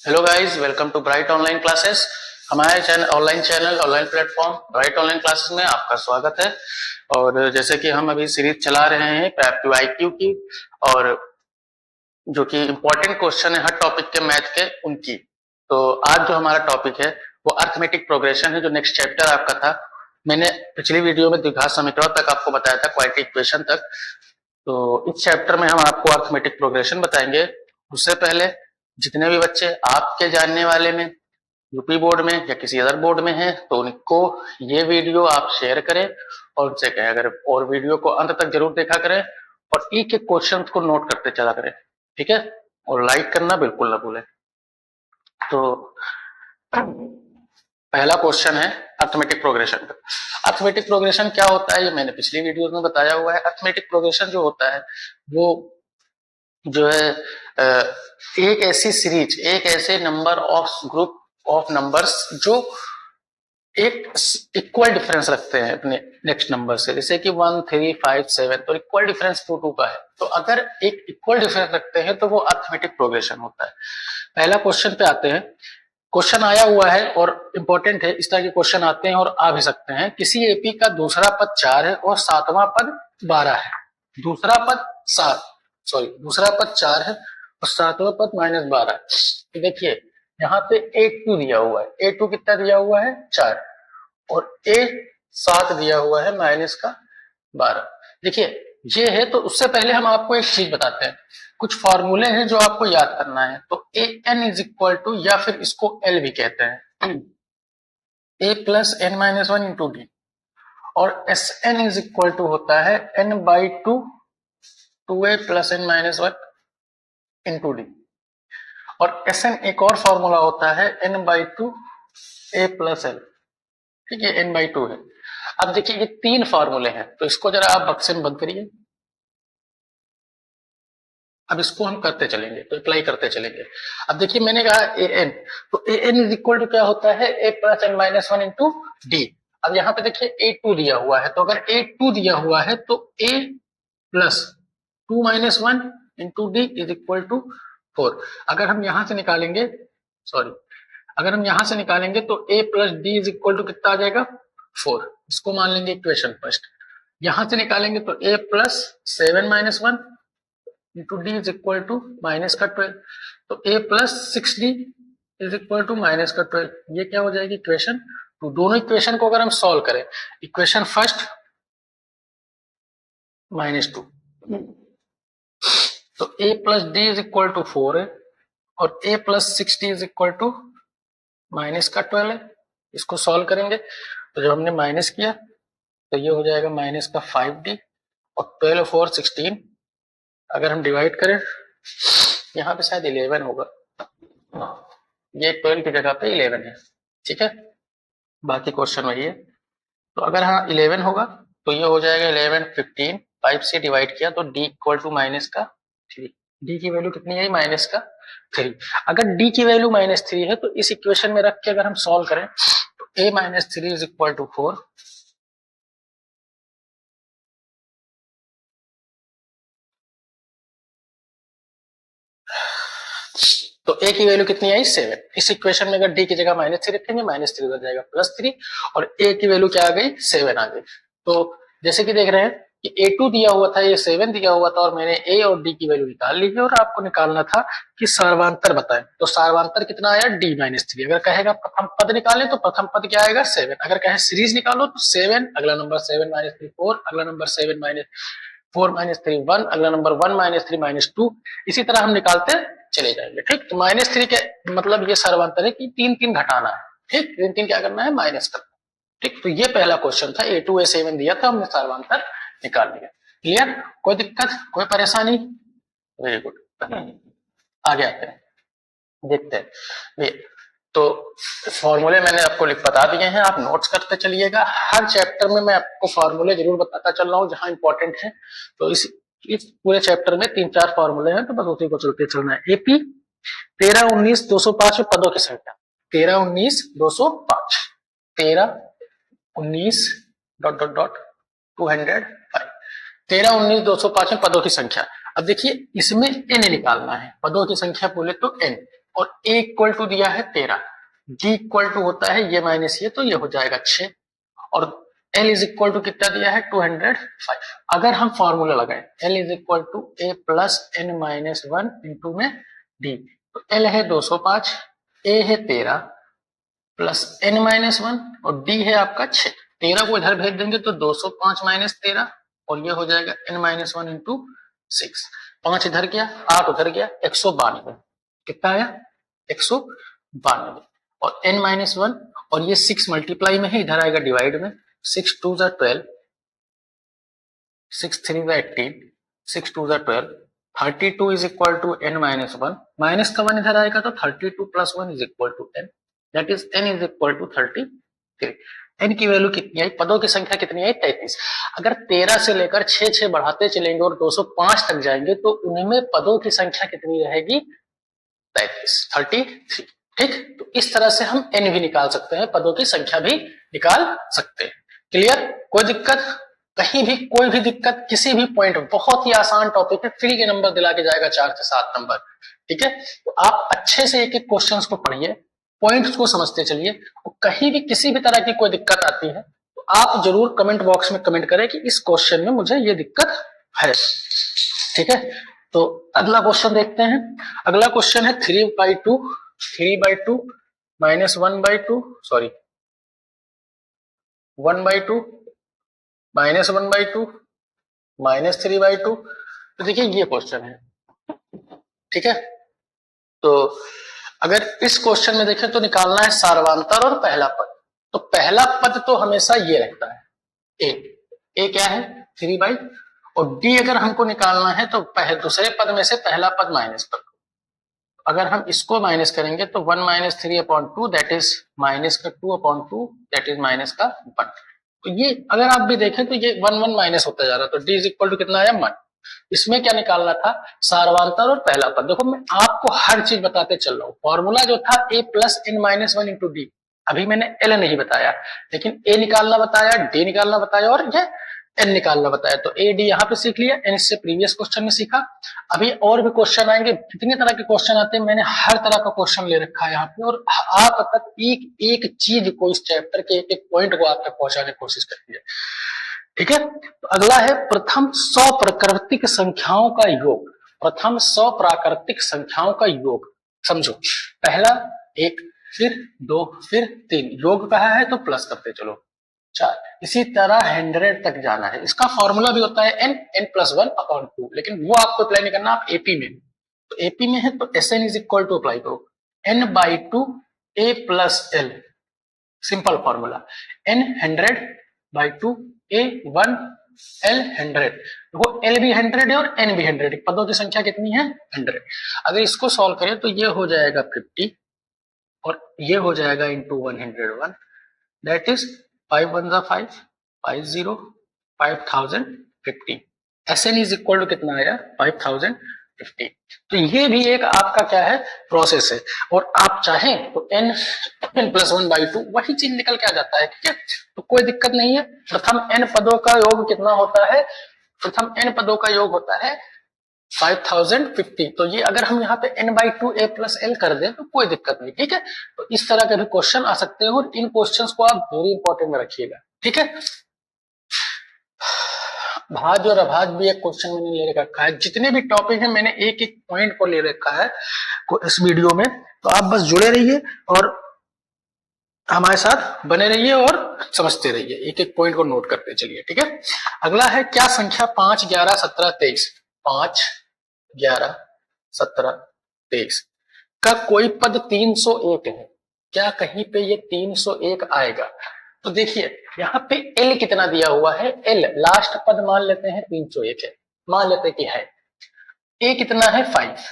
Hello guys, welcome to bright online classes. हमारे channel online platform bright online classes में आपका स्वागत है। और जैसे कि हम अभी सीरीज चला रहे हैं प्रैप्टिव आईक्यू की, और जो कि इम्पोर्टेंट क्वेश्चन है हर टॉपिक के मैथ के उनकी। तो आज जो हमारा टॉपिक है वो अर्थमेटिक प्रोग्रेशन है, जो नेक्स्ट चैप्टर आपका था। मैंने पिछली वीडियो में द्विघात समीकरण तक आपको बताया था, क्वाड्रेटिक इक्वेशन तक। तो इस चैप्टर में हम आपको अर्थमेटिक प्रोग्रेशन बताएंगे। उससे पहले जितने भी बच्चे आपके जानने वाले में यूपी बोर्ड में या किसी अदर बोर्ड में हैं, तो उनको ये वीडियो आप शेयर करें और उनसे कहें अगर और वीडियो को अंत तक जरूर देखा करें और एक एक क्वेश्चन को नोट करते चला करें, ठीक है। और लाइक करना बिल्कुल ना भूलें। तो पहला क्वेश्चन है अर्थमेटिक प्रोग्रेशन का। अर्थमेटिक प्रोग्रेशन क्या होता है ये मैंने पिछली वीडियो में बताया हुआ है। अर्थमेटिक प्रोग्रेशन जो होता है वो जो है एक ऐसी सीरीज, एक ऐसे number of group of numbers जो एक इक्वल डिफरेंस रखते हैं अपने नेक्स्ट नंबर से, जैसे कि 1 3 5 7, तो इक्वल डिफरेंस 2 2 का है। तो अगर एक इक्वल डिफरेंस रखते हैं तो वो अर्थमेटिक प्रोग्रेशन होता है। पहला क्वेश्चन पे आते हैं। क्वेश्चन आया हुआ है और इंपॉर्टेंट है, इस तरह के क्वेश्चन आते हैं और आ भी सकते हैं। किसी एपी का दूसरा पद 4 है और सातवां पद 12 है। दूसरा पद 4 है और सातवां पद -12 है। तो देखिए यहाँ पे A2 दिया हुआ है। A2 कितना दिया हुआ है? 4। और A7 दिया हुआ है -12। देखिए ये है। तो उससे पहले हम आपको एक चीज बताते हैं, कुछ फॉर्मूले हैं जो आपको याद करना है। तो AN इज इक्वल टू, या फिर इसको L भी कहते हैं, A plus N minus 1 into D. और SN इज इक्वल टू होता है N/2 2A plus N minus 1 into D. और SN एक और फॉर्मूला होता है N/2 A प्लस L। ठीक है, N/2 है। अब देखिए ये 3 फॉर्मूले हैं, तो इसको जरा आप बक्से में बंद करिए। अब इसको हम करते चलेंगे, तो अप्लाई करते चलेंगे। अब देखिए मैंने कहा AN, तो AN इज इक्वल टू क्या होता है? A plus N minus 1 into D. अब यहाँ पे देखिए A2 दिया हुआ है, तो अगर A2 दिया हुआ है तो A plus 2 minus 1 into D is equal to 4। अगर हम यहां से निकालेंगे तो A plus D is equal to कितना आ जाएगा? 4। इसको मान लेंगे इक्वेशन फर्स्ट। यहां से निकालेंगे तो A plus 7 minus 1 into D is equal to minus का 12। तो A plus 6D is equal to minus का 12। ये क्या हो जाएगी? इक्वेशन 2। दोनों इक्वेशन को अगर हम सॉल्व करें, इक्वेशन फर्स्ट -2, तो A plus D is equal to 4 है और A plus 6D is equal to minus का 12 है। इसको सॉल्व करेंगे तो जब हमने माइनस किया तो ये हो जाएगा माइनस का 5D और 12 और 16 अगर हम डिवाइड करें, यहाँ पे शायद 11 होगा, ये 12 की जगह पे 11 है। ठीक है, बाकी क्वेश्चन वही है। तो अगर हाँ 11 होगा तो ये हो जाएगा 11 15, 5 से डिवाइड किया तो D इक्वल टू माइनस का 3। D की वैल्यू कितनी है? माइनस का 3। अगर D की वैल्यू -3 है तो इस इक्वेशन में रख के अगर हम सॉल्व करें तो A minus 3 is equal to 4। तो A की वैल्यू कितनी आई? 7। इस इक्वेशन में अगर D की जगह -3 रखेंगे, -3 उधर जाएगा +3 और A की वैल्यू क्या आ गई? 7 आ गई। तो जैसे कि देख रहे हैं कि A2 दिया हुआ था, ये 7 दिया हुआ था और मैंने A और D की वैल्यू निकाल ली है और आपको निकालना था कि सर्वांतर बताएं। तो सर्वांतर कितना आया? D-3। अगर कहेगा प्रथम पद निकालें तो प्रथम पद क्या आएगा? 7। अगर कहे सीरीज निकालो तो 7, अगला नंबर 7 -3 4, अगला नंबर 7 4 -3 1, अगला नंबर 1 -3 -2, इसी तरह हम निकालते चले जाएंगे। ठीक, तो -3 के मतलब ये सर्वांतर है कि 3 घटाना है। ठीक, 3 क्या करना है? माइनस करना। ठीक, तो ये पहला क्वेश्चन था। A2 A7 दिया था, हमने सर्वांतर निकाल लिया। क्लियर? कोई दिक्कत, कोई परेशानी? Very good. आगे आते हैं, देखते हैं। तो फॉर्मूले मैंने आपको बता दिए हैं, आप नोट्स करते चलिएगा। हर चैप्टर में मैं आपको फॉर्मूले जरूर बताता चल रहा हूँ जहां इंपॉर्टेंट है। तो इस पूरे चैप्टर में 3-4 फॉर्मूले हैं, तो बस उसी को चलते चलना है। एपी 13 19 205 में पदों की संख्या 13 19 205, 13 19 ... 205, 13 19 205 में पदों की संख्या। अब देखिए इसमें n निकालना है, पदों की संख्या बोले तो n। और ए इक्वल टू दिया है 13, डी इक्वल टू होता है ये माइनस ये, तो ये हो जाएगा 6, और L इज इक्वल टू कितना दिया है 205। अगर हम फॉर्मूला लगाएं L is equal to A plus N minus 1 into में डी, तो L है 205, ए है 13 प्लस एन माइनस 1 और डी है आपका 6। 13 को इधर भेज देंगे तो 205 माइनस 13 और ये हो जाएगा n माइनस 1 इंटू 6। 5 इधर गया, 8 उधर गया, 192। कितना आया 192, और n माइनस 1 और ये 6 मल्टीप्लाई में है, इधर आएगा डिवाइड में। 6 2 जा 12, 6 3 जा 18, 6 2 जा 12, 32 is equal to n minus 1, minus का 1 इधर आएगा तो 32 plus 1 is equal to n, that is n is equal to 33। n की वैल्यू कितनी आई, पदों की संख्या कितनी आई 33। अगर 13 से लेकर 6 बढ़ाते चलेंगे और 205 तक जाएंगे तो उनमें पदों की संख्या कितनी रहेगी 33। ठीक, तो इस तरह से हम n भी निकाल सकते हैं, पदों की संख्या भी निकाल सकते हैं। क्लियर, कोई दिक्कत, कहीं भी कोई भी दिक्कत किसी भी पॉइंट, बहुत ही आसान टॉपिक है, फ्री के नंबर दिला के जाएगा 4 से 7 नंबर। ठीक है, तो आप अच्छे से एक एक क्वेश्चंस को पढ़िए, पॉइंट्स को समझते चलिए, और कहीं भी किसी भी तरह की कोई दिक्कत आती है तो आप जरूर कमेंट बॉक्स में कमेंट करें कि इस क्वेश्चन में मुझे ये दिक्कत है। ठीक है, तो अगला क्वेश्चन देखते हैं। अगला क्वेश्चन है 3/2 माइनस 1/2, सॉरी 1/2 माइनस 1/2 माइनस 3/2। तो देखिए ये क्वेश्चन है। ठीक है, तो अगर इस क्वेश्चन में देखें तो निकालना है सार्वंतर और पहला पद। तो पहला पद तो हमेशा ये रहता है ए क्या है 3/, और डी अगर हमको निकालना है तो दूसरे पद में से पहला पद माइनस कर। अगर हम इसको माइनस करेंगे तो 1 माइनस 3/2 दैट इज माइनस का 2/2 दैट इज माइनस का 1। तो ये अगर आप भी देखें तो ये 1 1 माइनस होता जा रहा है, तो डी इज इक्वल टू कितना आया 1। इसमें क्या निकालना था सार्वंतर और पहला पद। देखो मैं आपको हर चीज बताते चल रहा हूँ। फॉर्मूला जो था a plus N minus 1 into D, अभी मैंने एल नहीं बताया, लेकिन ए निकालना बताया, डी निकालना बताया और ये एन निकालना बताया। तो ए डी यहाँ पे सीख लिया, एन से प्रीवियस क्वेश्चन में सीखा। अभी और भी क्वेश्चन आएंगे, कितने तरह के क्वेश्चन आते हैं, मैंने हर तरह का क्वेश्चन ले रखा है यहाँ पे, और आप तक एक एक चीज को, इस चैप्टर के एक एक पॉइंट को आप तक पहुंचाने की कोशिश करती है। ठीक है, तो अगला है प्रथम 100 प्राकृतिक संख्याओं का योग। प्रथम 100 प्राकृतिक संख्याओं का योग समझो, पहला 1, फिर 2, फिर 3, योग कहा है तो प्लस करते चलो 4, इसी तरह 100 तक जाना है। इसका फॉर्मूला भी होता है n प्लस 1/2, लेकिन वो आपको अप्लाई नहीं करना, आप एपी में, तो एपी में है तो Sn is equal to apply करो n/2 a plus l, simple formula n 100/2 a 1 l 100। देखो l भी 100 है और n भी 100 है, पदों की संख्या कितनी है 100। अगर इसको सॉल्व करें तो ये हो जाएगा 50 और ये हो जाएगा into 101, that is 5 1 5 5 0 5050। Sn is equal to कितना आया 5050। तो ये भी एक आपका क्या है प्रोसेस है, और आप चाहें तो n प्लस 1/2 वही चीज निकल के आ जाता है। ठीक है, तो कोई दिक्कत नहीं है। प्रथम n पदों का योग कितना होता है, प्रथम n पदों का योग होता है 5050। तो ये अगर हम यहाँ पे n/2 a प्लस l कर दें तो कोई दिक्कत नहीं। ठीक है, तो इस तरह के भी क्वेश्चन आ सकते हैं और इन क्वेश्चंस को आप वेरी इंपॉर्टेंट में रखिएगा। ठीक है, भाज और अभाज भी एक क्वेश्चन मैंने ले रखा है। जितने भी टॉपिक है मैंने एक एक पॉइंट को ले रखा है इस वीडियो में, तो आप बस जुड़े रहिए और हमारे साथ बने रहिए और समझते रहिए, एक एक पॉइंट को नोट करते चलिए। ठीक है, अगला है क्या संख्या 5 11 17 23, 5 11 17 23 का कोई पद 301 है, क्या कहीं पे ये 301 आएगा। तो देखिए यहाँ पे L कितना दिया हुआ है, L लास्ट पद मान लेते हैं 301 है, मान लेते हैं कि है। A कितना है 5,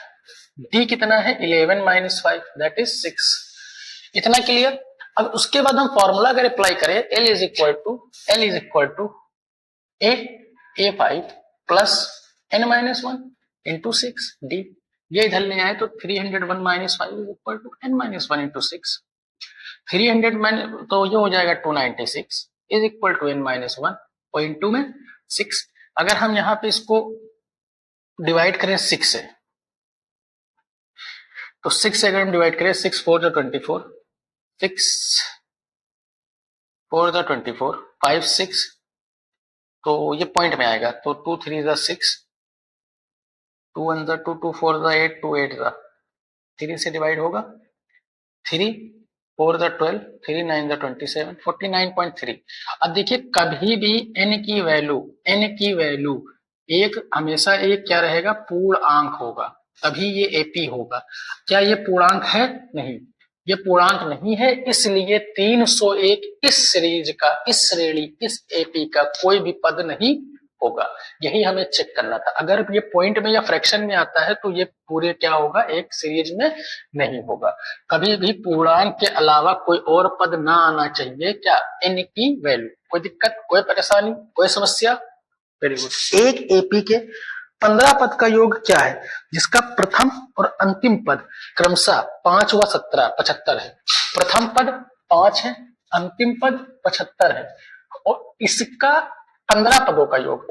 D कितना है 11 माइनस 5 दैट इज 6, इतना क्लियर। अब उसके बाद हम फॉर्मूला अगर अप्लाई करें L is equal to A5 plus n minus 1 into 6 D, ये इधर ले आए तो 301 minus 5 is equal to n minus 1 into 6, 300 तो ये हो जाएगा 296 is equal to n minus 1 और इंटू में 6। अगर हम यहाँ पे इसको डिवाइड करें 6 से तो 6 से अगर हम डिवाइड करें 6 4 जा 24, 6 4 जा 24, 5 6, तो ये पॉइंट में आएगा, तो 2 3 जा 6, 2 1 जा 2, 2 4 जा 8, 2 8 जा 3 से डिवाइड होगा, 3 4 जा 12, 3 9 जा 27, 49.3। अब देखिए कभी भी n की वैल्यू एक हमेशा एक क्या रहेगा, पूर्णांक होगा, तभी ये एपी होगा। क्या ये पूर्णांक है? नहीं, ये पूर्णांक नहीं है, इसलिए 301 इस सीरीज का, इस श्रेणी, इस एपी का कोई भी पद नहीं होगा। यही हमें चेक करना था। अगर ये पॉइंट में या फ्रैक्शन में आता है तो ये पूरे क्या होगा, एक सीरीज में नहीं होगा। कभी भी पूर्णांक के अलावा कोई और पद ना आना चाहिए। क्या? n की वैल्यू। कोई दिक्कत, कोई परेशानी, कोई समस्या? Very good. एक एपी के 15 पद का योग क्या है जिसका प्रथम और अंतिम पद क्रमशः 5 व 17 75 है। प्रथम पद 5 है, अंतिम पद 75 है, और इसका 15 पदों का योग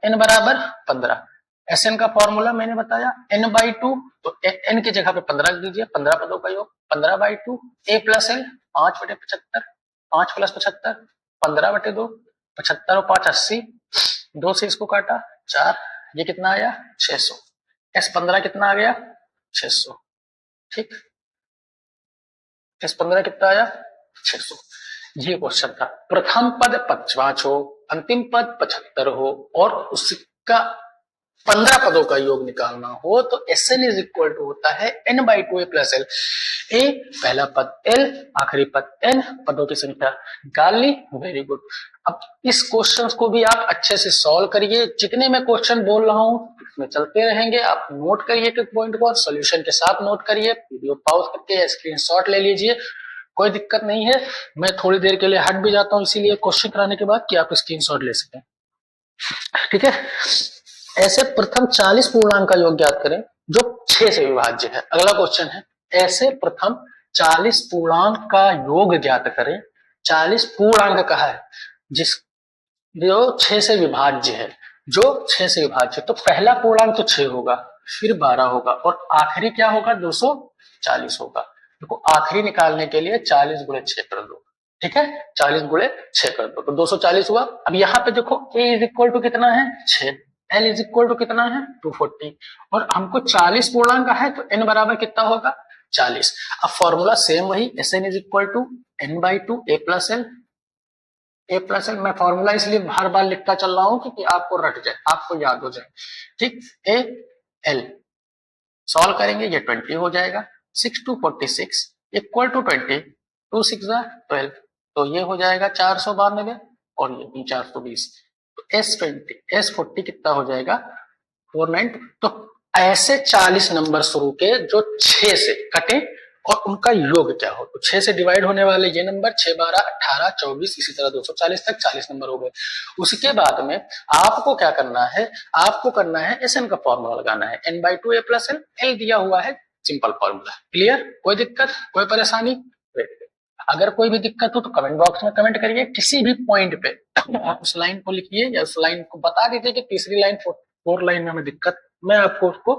n बराबर 15। Sn का फॉर्मूला मैंने बताया n/2, तो n की जगह पे 15 लिख दीजिए, 15 पदों का योग 15/2 a प्लस l 5/75, 5 प्लस 75 15/2, 75 और 5 80, 2 से इसको काटा 4, ये कितना आया 600। S15 कितना आ गया 600। ठीक, S15 कितना आया 600। ये क्वेश्चन था। प्रथम पद 5 हो, अंतिम पद 75 हो और उसका 15 पदों का योग निकालना हो तो Sn इज इक्वल टू होता है n/2 a plus l। a पहला पद, l आखिरी पद, n पदों की संख्या। निकाल ली, वेरी गुड। अब इस क्वेश्चन को भी आप अच्छे से सॉल्व करिए। जितने मैं क्वेश्चन बोल रहा हूं इसमें चलते रहेंगे, आप नोट करिए एक पॉइंट को, सोल्यूशन के साथ नोट करिए, वीडियो पॉज करके स्क्रीनशॉट ले लीजिए, कोई दिक्कत नहीं है। मैं थोड़ी देर के लिए हट भी जाता हूं इसीलिए क्वेश्चन कराने के बाद कि आप स्क्रीनशॉट ले सकें। ठीक है, ऐसे प्रथम 40 पूर्णांक का योग ज्ञात करें जो 6 से विभाज्य है। अगला क्वेश्चन है, ऐसे प्रथम 40 पूर्णांक का योग ज्ञात करें। 40 पूर्णांक का है जिस जो 6 से विभाज्य है, जो 6 से विभाज्य। तो पहला पूर्णांक तो 6 होगा, फिर 12 होगा और आखिरी क्या होगा 240 होगा। देखो आखिरी निकालने के लिए 40 गुणे 6 कर दो। ठीक है, 40 गुणे 6 कर दो तो 240 हुआ। अब यहाँ पे देखो a इज इक्वल टू कितना है 6, l इज इक्वल टू कितना है 240 और हमको 40 पूर्णांक है तो n बराबर कितना होगा 40। अब फॉर्मूला सेम वही, Sn is equal to n/2 a plus l। a plus l मैं फॉर्मूला इसलिए हर बार लिखता चल रहा हूं क्योंकि आपको रट जाए, आपको याद हो जाए। ठीक, a l सॉल्व करेंगे, ये 20 हो जाएगा। 6 2 46 इक्वल टू 20, 2 6 12, तो ये हो जाएगा 492 और ये भी 420। तो S40 कितना हो जाएगा 49। तो ऐसे 40 नंबर शुरू के जो 6 से कटे और उनका योग क्या हो। तो 6 से डिवाइड होने वाले ये नंबर 6 12 18 24 इसी तरह 240 तक 40 नंबर हो गए। उसके बाद में आपको क्या करना है, आपको करना है Sn का फॉर्मूला लगाना है n/2 a plus l। l दिया हुआ है, सिंपल फॉर्मूला। क्लियर, कोई दिक्कत, कोई परेशानी? अगर कोई भी दिक्कत हो तो कमेंट बॉक्स में कमेंट करिए। किसी भी पॉइंट पे आप उस लाइन को लिखिए या उस लाइन को बता दीजिए कि तीसरी लाइन 4 लाइन में हमें दिक्कत, मैं आपको उसको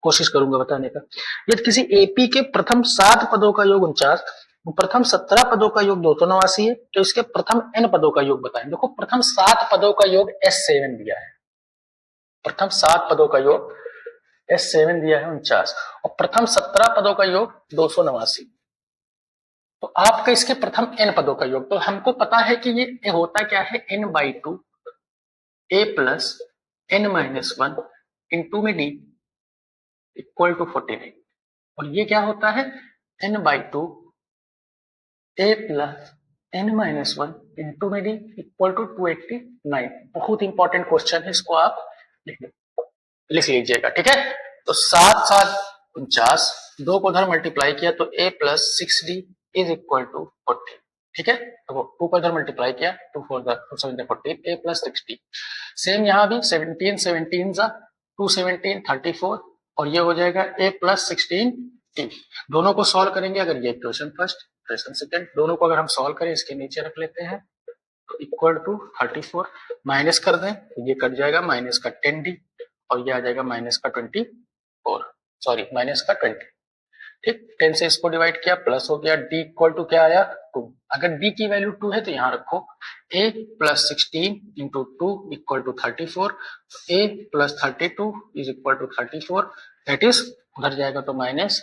कोशिश करूंगा बताने का। यदि किसी एपी के प्रथम 7 पदों का योग 49, प्रथम 17 पदों का योग 289 है, तो इसके प्रथम n पदों का योग बताएं। देखो प्रथम 7 पदों का योग S7 दिया है, प्रथम 7 पदों का योग S7 दिया है 49 और प्रथम 17 पदों का योग 289। तो आपका इसके प्रथम n पदों का योग, तो हमको पता है कि ये होता क्या है n/2 a plus n-1 into में d इक्वल टू 49 और ये क्या होता है n/2 a plus n-1 into में d इक्वल टू 289। बहुत इंपॉर्टेंट क्वेश्चन है, इसको आप लिख लीजिएगा। ठीक है, तो 7 7 49, 2 को उधर मल्टीप्लाई किया तो a plus 6d is equal to 40। ठीक है, तो 2 को इधर मल्टीप्लाई किया 2 4 7 14 a प्लस 60। सेम यहाँ भी 17 17 सा 2 17 34 और ये हो जाएगा a प्लस 16 t। दोनों को सॉल्व करेंगे, अगर ये इक्वेशन फर्स्ट इक्वेशन सेकंड दोनों को अगर हम सॉल्व करें इसके नीचे रख लेते हैं तो इक्वल टू 34 माइनस कर दें तो ये कट जाएगा माइनस का 10d और ये आ जाएगा माइनस का 24, सॉरी माइनस का 20। ठीक, 10 से इसको डिवाइड किया, प्लस हो गया, d इक्वल टू क्या आया 2। अगर d की वैल्यू 2 है तो यहाँ रखो a plus 16 into 2 equal to 34, a plus 32 is equal to 34, that is उधर जाएगा तो माइनस,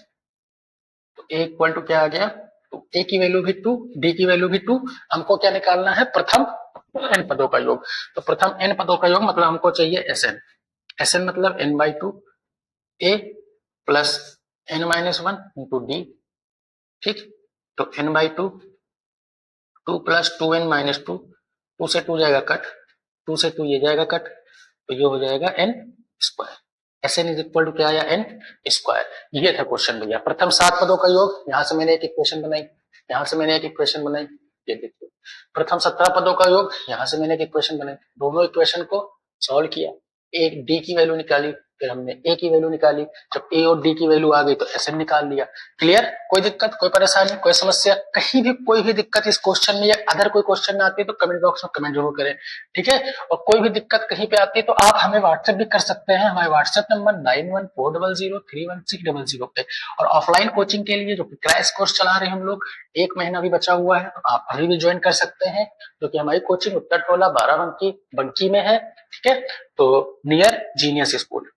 तो a इक्वल टू क्या आ गया, तो a की वैल्यू भी 2, d की वैल्यू भी 2, हमको क्या निकालना है, प्रथम n पदों का योग। तो प्रथम n पदों का योग मतलब हमको चाहिए Sn, Sn मतलब n by 2 a plus n minus 1 into D. ठीक, तो n by 2, 2 plus 2n minus 2, 2 से 2 जाएगा कट, 2 से 2 ये जाएगा कट, तो ये हो जाएगा n square. Sn is equal to क्या आया, n स्क्वायर। ये था क्वेश्चन भैया, प्रथम 7 पदों का योग। यहां से मैंने एक इक्वेशन बनाई, यहां से मैंने एक इक्वेशन बनाई, ये देखिए प्रथम 17 पदों का योग, यहां से मैंने एक इक्वेशन बनाई, दोनों इक्वेशन को सॉल्व किया, एक डी की वैल्यू निकाली, फिर हमने ए की वैल्यू निकाली, जब ए और डी की वैल्यू आ गई तो Sn निकाल लिया। क्लियर, कोई दिक्कत, कोई परेशानी, कोई समस्या, कहीं भी कोई भी दिक्कत इस क्वेश्चन में या अदर कोई क्वेश्चन में आती है तो कमेंट बॉक्स में कमेंट जरूर करें, ठीक है। और कोई भी दिक्कत कहीं पे आती है तो आप हमें व्हाट्सएप भी कर सकते हैं, हमारे व्हाट्सएप नंबर 9140031600 पे। और ऑफलाइन कोचिंग के लिए जो क्रैश कोर्स चला रहे हैं हम लोग, 1 महीना भी बचा हुआ है, तो आप अभी भी ज्वाइन कर सकते हैं, जो कि हमारी कोचिंग उत्तर टोला 12 बंकी में है, ठीक है, तो नियर जीनियस स्कूल,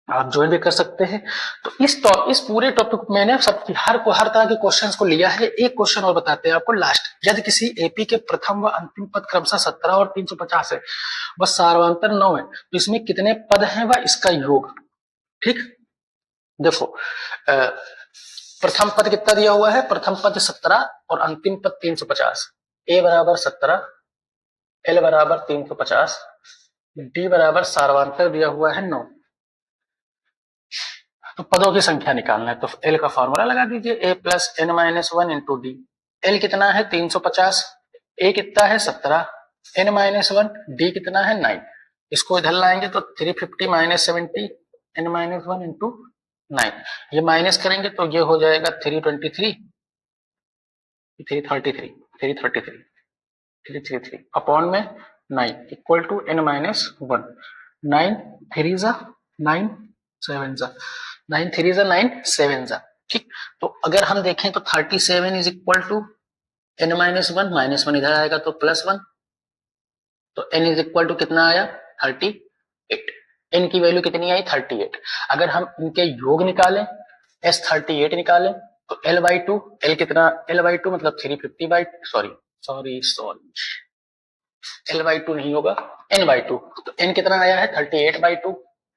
आप ज्वाइन भी कर सकते हैं। तो इस पूरे टॉपिक मैंने सबकी हर तरह के क्वेश्चंस को लिया है। एक क्वेश्चन और बताते हैं आपको लास्ट, यदि किसी एपी के प्रथम व अंतिम पद क्रमशः 17 और 350 है व सार्वंतर 9 है, तो इसमें कितने पद हैं व इसका योग। ठीक, देखो प्रथम पद कितना दिया हुआ है, प्रथम पद 17 और अंतिम पद 350, ए बराबर 17, एल बराबर 350, डी बराबर सार्वंतर दिया हुआ है 9। तो पदों की संख्या निकालना है, तो एल का फॉर्मूला लगा दीजिए, a plus N minus 1 into d. L कितना है 350, ए कितना है 17, एन माइनस 1, डी कितना है 9। इसको इधर लाएंगे तो 350 माइनस 70 एन माइनस 1 इंटू 9, ये माइनस करेंगे तो ये हो जाएगा 323, 333 अपॉन में 9 इक्वल टू एन माइनस 1। 9 3 जा 9 7 जा 9 3 जा 9 7 जा। ठीक, तो अगर हम देखें तो 37 is equal to N minus 1, minus 1 इधर आएगा तो प्लस 1, तो एन इज इक्वल टू कितना आया 38। एन की वैल्यू कितनी आई 38। अगर हम इनके योग निकालें, एस 38 निकालें तो एल बाई 2, एल कितना, एल बाई 2 मतलब 350 बाई, सॉरी एल बाई 2 नहीं होगा, एन बाई 2, तो एन कितना आया है 38 by 2,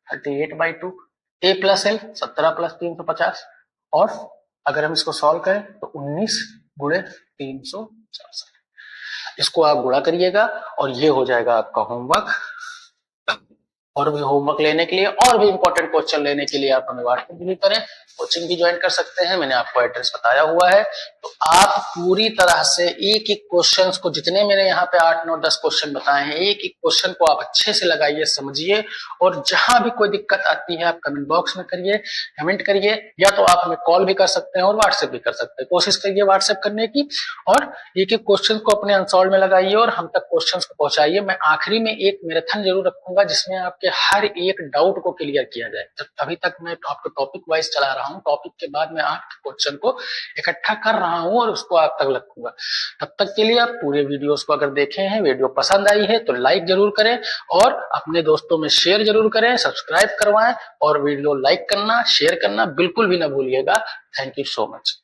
38 by 2, A plus L 17 plus 350, और अगर हम इसको सॉल्व करें तो 19 गुणे 360, इसको आप गुणा करिएगा और ये हो जाएगा आपका होमवर्क। और भी होमवर्क लेने के लिए और भी इंपॉर्टेंट क्वेश्चन लेने के लिए आप हमें व्हाट्सएप भी करें, कोचिंग भी ज्वाइन कर सकते हैं, मैंने आपको एड्रेस बताया हुआ है। तो आप पूरी तरह से एक एक क्वेश्चन को, जितने मैंने यहाँ पे 8 9 10 क्वेश्चन बताए हैं, एक एक क्वेश्चन को आप अच्छे से लगाइए, समझिए, और जहां भी कोई दिक्कत आती है आप कमेंट बॉक्स में करिए, कमेंट करिए, या तो आप हमें कॉल भी कर सकते हैं और व्हाट्सएप भी कर सकते हैं। कोशिश करिए व्हाट्सएप करने की, और एक एक क्वेश्चन को अपने अनसॉल्व में लगाइए और हम तक क्वेश्चन को पहुंचाइए। मैं आखिरी में एक मैराथन जरूर रखूंगा जिसमें आपके हर एक डाउट को क्लियर किया जाए। अभी तक मैं आपको टॉपिक वाइज चला रहा हूं, टॉपिक के बाद मैं 8 क्वेश्चन को इकट्ठा कर रहा हूं और उसको आप तक रखूंगा। तब तक के लिए आप पूरे वीडियोस को अगर देखे हैं, वीडियो पसंद आई है तो लाइक जरूर करें और अपने दोस्तों में शेयर जरूर करें, सब्सक्राइब करवाएं, और वीडियो लाइक करना, शेयर करना बिल्कुल भी ना भूलिएगा। Thank you so much.